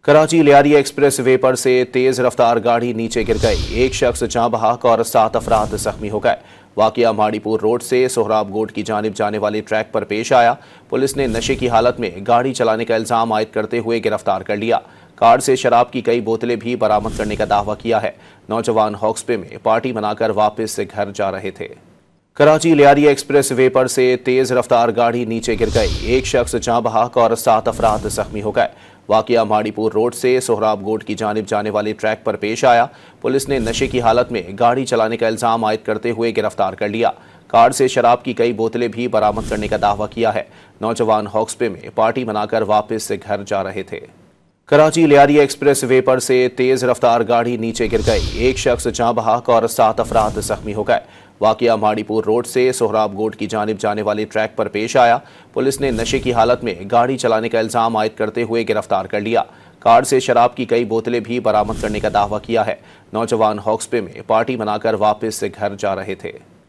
Karachi Lyari express way पर से तेज रफ्तार गाड़ी नीचे गिर गई। एक शख्स जाँ बहक और 7 अफराद जख्मी हो गए। वाकया माड़ीपुर रोड से सोहराब गोट की जानिब जाने वाले ट्रैक पर पेश आया। पुलिस ने नशे की हालत में गाड़ी चलाने का इल्जाम आयद करते हुए गिरफ्तार कर लिया। कार से शराब की कई बोतलें भी बरामद करने का दावा किया है। नौजवान हॉक्सपे में पार्टी मनाकर वापस घर जा रहे थे। कराची लियारी एक्सप्रेस वे पर से तेज रफ्तार गाड़ी नीचे गिर गई। एक शख्स जाँ बहक और 7 अफराद जख्मी हो गए। वाकया माड़ीपुर रोड से सोहराब गोट की जानिब जाने वाले ट्रैक पर पेश आया। पुलिस ने नशे की हालत में गाड़ी चलाने का इल्जाम आयद करते हुए गिरफ्तार कर लिया। कार से शराब की कई बोतलें भी बरामद करने का दावा किया है। नौजवान हॉक्सपे में पार्टी मनाकर वापस घर जा रहे थे। कराची लियारी एक्सप्रेस वे पर से तेज रफ्तार गाड़ी नीचे गिर गई। एक शख्स जाँ बहक और 7 अफराद जख्मी हो गए। वाकया माड़ीपुर रोड से सोहराब गोट की जानिब जाने वाले ट्रैक पर पेश आया। पुलिस ने नशे की हालत में गाड़ी चलाने का इल्जाम आयद करते हुए गिरफ्तार कर लिया। कार से शराब की कई बोतलें भी बरामद करने का दावा किया है। नौजवान हॉक्सपे में पार्टी मनाकर वापस घर जा रहे थे।